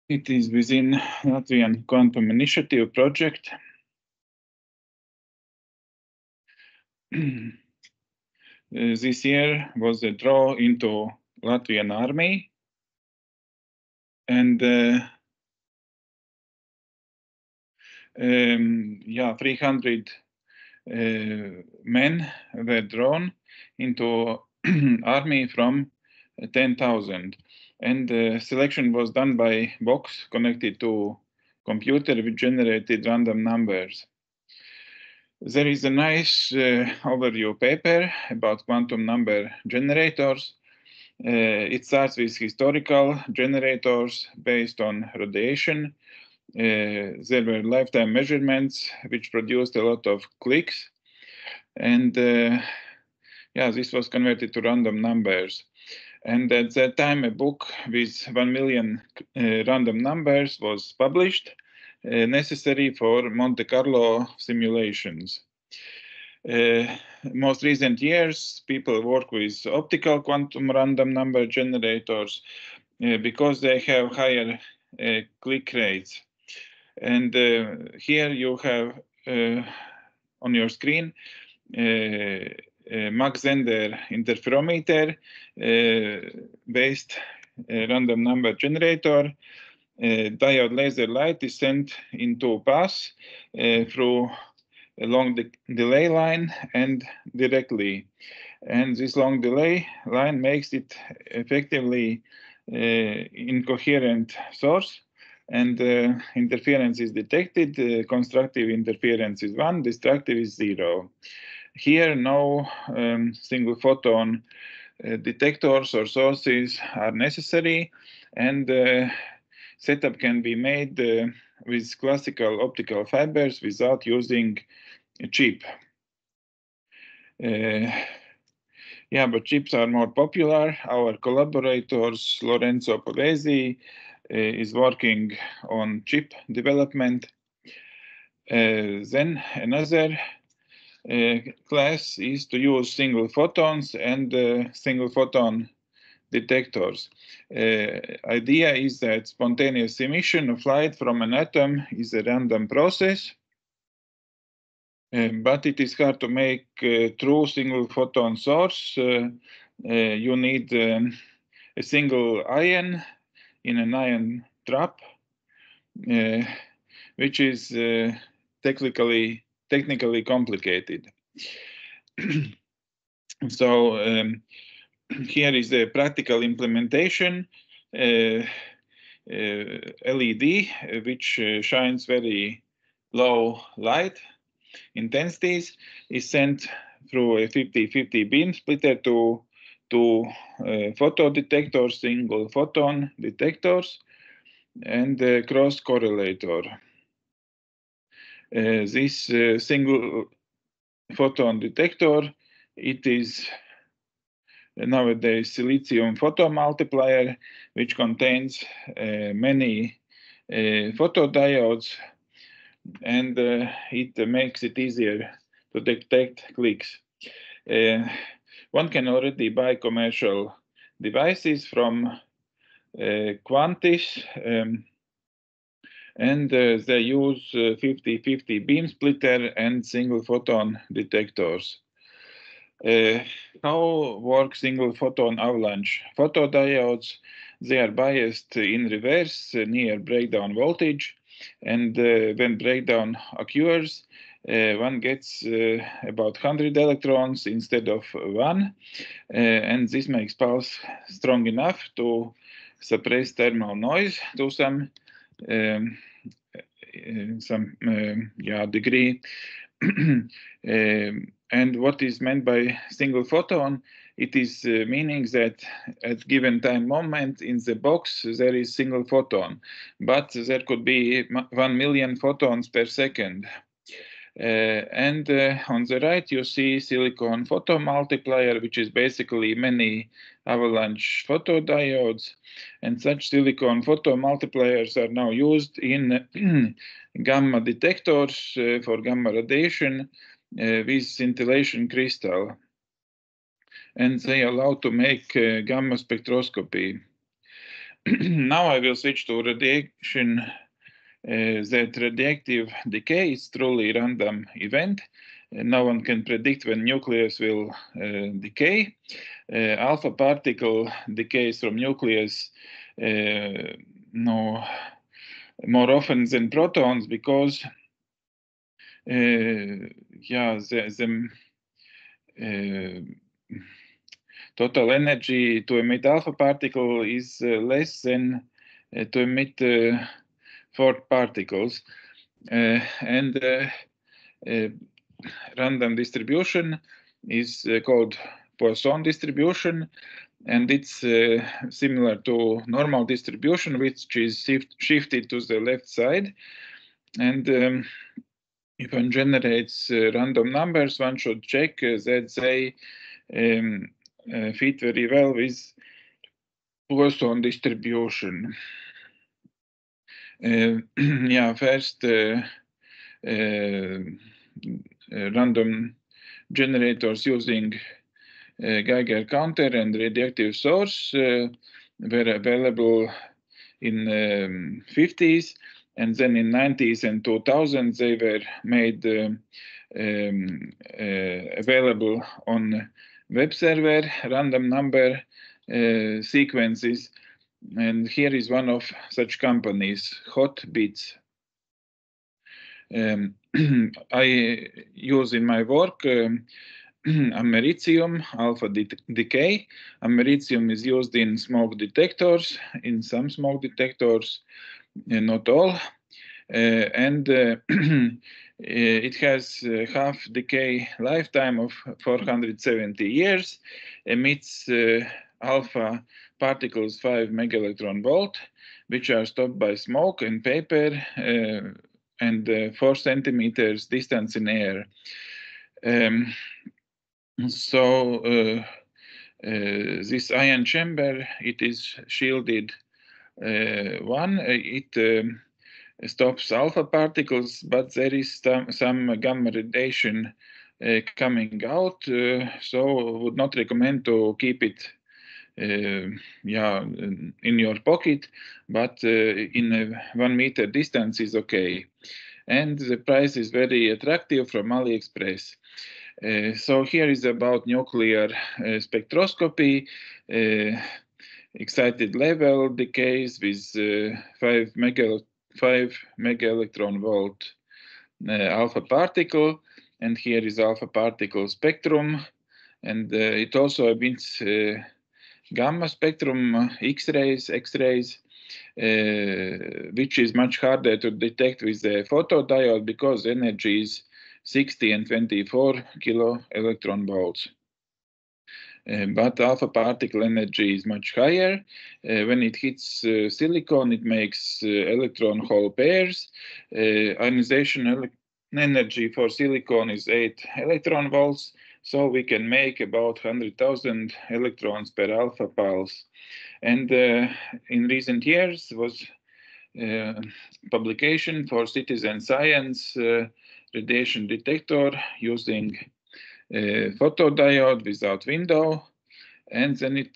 It is within Latvian Quantum Initiative project. This year was a draw into Latvian army, and 300 men were drawn into army from 10,000. And selection was done by box connected to computer which generated random numbers. There is a nice overview paper about quantum number generators. It starts with historical generators based on radiation. There were lifetime measurements which produced a lot of clicks. And this was converted to random numbers. And at that time, a book with 1 million random numbers was published, necessary for Monte Carlo simulations. Most recent years, people work with optical quantum random number generators because they have higher click rates. And here you have on your screen Mach-Zehnder interferometer based random number generator. Diode laser light is sent into pass through a long delay line and directly. And this long delay line makes it effectively incoherent source. And interference is detected. Constructive interference is 1, destructive is 0. Here, no single photon detectors or sources are necessary, and setup can be made with classical optical fibers without using a chip. But chips are more popular. Our collaborators, Lorenzo Polesi, is working on chip development. Then another class is to use single photons and single photon detectors. Idea is that spontaneous emission of light from an atom is a random process, but it is hard to make true single photon source. You need a single ion in an ion trap, which is technically complicated. So here is the practical implementation. LED, which shines very low light intensities, is sent through a 50-50 beam splitter to photo detectors, single photon detectors, and cross correlator. This single photon detector, it is nowadays silicium photomultiplier, which contains many photodiodes, and it makes it easier to detect clicks. One can already buy commercial devices from Quantis, and they use 50-50 beam splitter and single photon detectors. How works single photon avalanche? Photodiodes, they are biased in reverse near breakdown voltage, and when breakdown occurs, one gets about 100 electrons instead of 1, and this makes pulse strong enough to suppress thermal noise to some degree. And what is meant by single photon? It is meaning that at given time moment in the box there is single photon, but there could be 1 million photons per second. And on the right you see silicon photomultiplier, which is basically many avalanche photodiodes, and such silicon photomultipliers are now used in gamma detectors for gamma radiation with scintillation crystal, and they allow to make gamma spectroscopy. now I will switch to radiation. That radioactive decay is truly random event. No one can predict when nucleus will decay. Alpha particle decays from nucleus no, more often than protons because the total energy to emit alpha particle is less than to emit fourth particles. And random distribution is called Poisson distribution, and it's similar to normal distribution, which is shifted to the left side. And if one generates random numbers, one should check that they fit very well with Poisson distribution. First, random generators using Geiger counter and radioactive source were available in 50s, and then in 90s and 2000s they were made available on web server random number sequences. And here is one of such companies, Hotbits. I use in my work americium alpha decay. Americium is used in smoke detectors, in some smoke detectors, not all. And it has half decay lifetime of 470 years, emits alpha particles 5 megaelectron volt, which are stopped by smoke and paper and 4 centimeters distance in air. This ion chamber, it is shielded it stops alpha particles, but there is some gamma radiation coming out, so would not recommend to keep it in your pocket, but in a 1 meter distance is okay. And the price is very attractive from AliExpress. So here is about nuclear spectroscopy. Excited level decays with 5 megaelectron volt alpha particle, and here is alpha particle spectrum, and it also emits gamma spectrum, X-rays, which is much harder to detect with the photodiode because energy is 60 and 24 kilo electron volts. But alpha particle energy is much higher. When it hits silicon, it makes electron hole pairs. Ionization energy for silicon is 8 electron volts, so we can make about 100,000 electrons per alpha pulse. And in recent years was publication for citizen science radiation detector using photodiode without window, and then it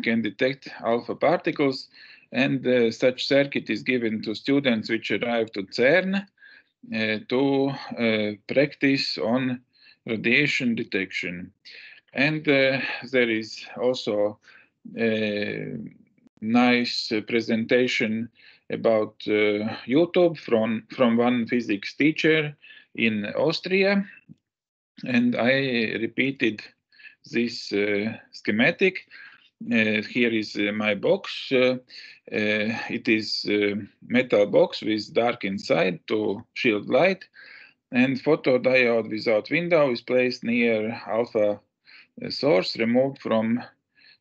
can detect alpha particles, and such circuit is given to students which arrive to CERN to practice on radiation detection. And there is also a nice presentation about YouTube from one physics teacher in Austria. And I repeated this schematic. Here is my box. It is a metal box with dark inside to shield light, and photodiode without window is placed near alpha source removed from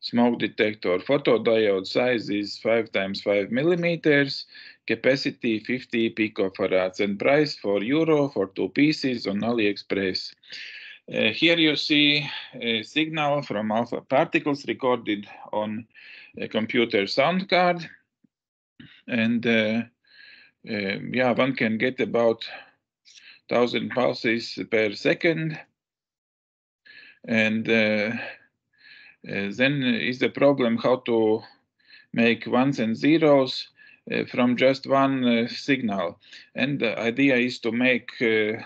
smoke detector. Photodiode size is 5 times 5 millimeters, capacity 50 picofarads, and price €4 for 2 pieces on AliExpress. Here you see a signal from alpha particles recorded on a computer sound card, and one can get about 1,000 pulses per second. And then is the problem how to make ones and zeros from just one signal. And the idea is to make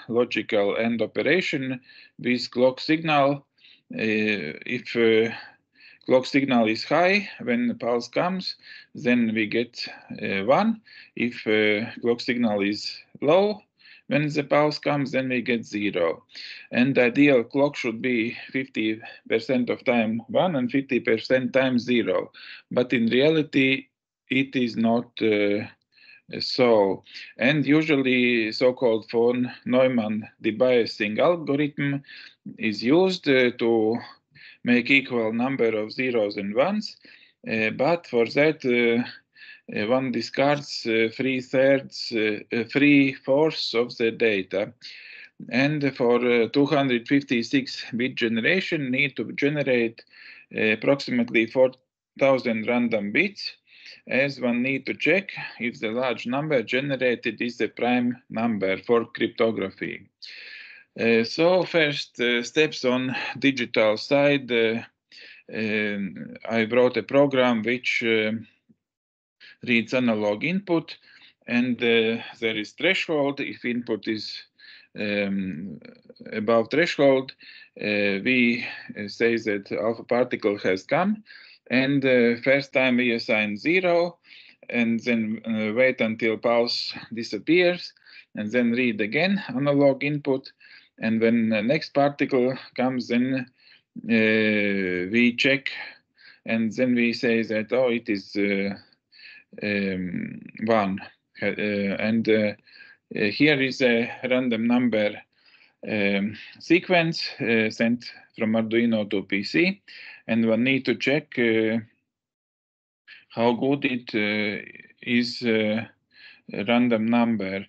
logical AND operation with clock signal. If clock signal is high, when the pulse comes, then we get 1. If clock signal is low, when the pulse comes, then we get 0. And the ideal clock should be 50% of time 1 and 50% time 0. But in reality, it is not so. And usually so-called von Neumann debiasing algorithm is used to make equal number of zeros and ones. But for that, one discards 3/4 of the data. And for 256-bit generation, need to generate approximately 4,000 random bits, as one need to check if the large number generated is a prime number for cryptography. So first steps on digital side, I wrote a program which reads analog input, and there is threshold. If input is above threshold, we say that alpha particle has come, and first time we assign 0, and then wait until pulse disappears, and then read again analog input, and when the next particle comes, then we check, and then we say that, oh, it is 1. And here is a random number sequence sent from Arduino to PC, and one need to check how good it is a random number.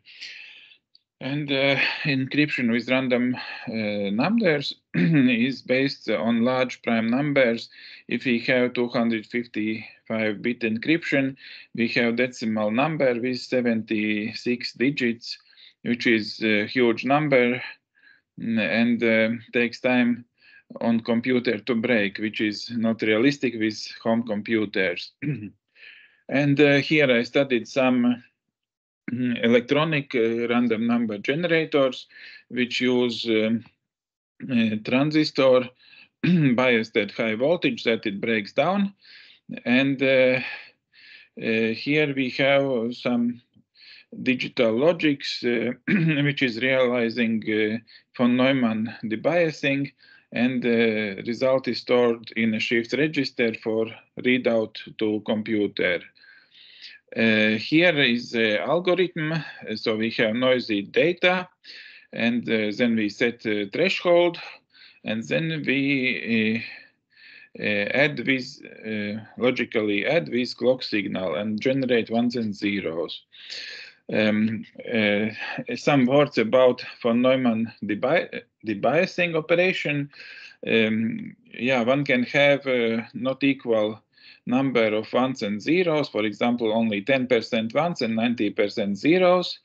And encryption with random numbers is based on large prime numbers. If we have 255-bit encryption, we have decimal number with 76 digits, which is a huge number, and takes time on computer to break, which is not realistic with home computers. And here I studied some electronic random number generators, which use a transistor biased at high voltage that it breaks down. And here we have some digital logics, which is realizing von Neumann debiasing, and the result is stored in a shift register for readout to computer. Here is the algorithm. So we have noisy data, and then we set threshold, and then we logically add with clock signal and generate ones and zeros. Some words about von Neumann debiasing operation. One can have not equal number of ones and zeros, for example, only 10% ones and 90% zeros.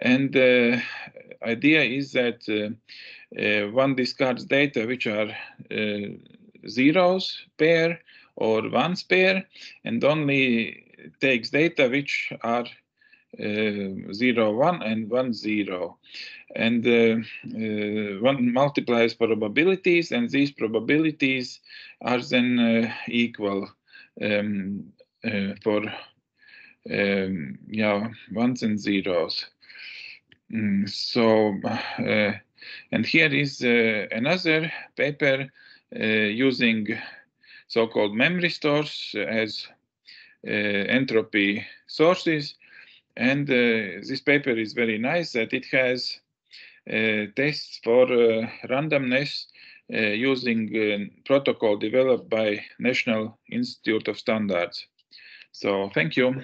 And the idea is that one discards data which are zeros pair or ones pair, and only takes data which are 0, 1 and 1, 0. And one multiplies probabilities, and these probabilities are then equal for ones and zeros. And here is another paper using so-called memory stores as entropy sources. And this paper is very nice that it has tests for randomness using a protocol developed by National Institute of Standards. So thank you.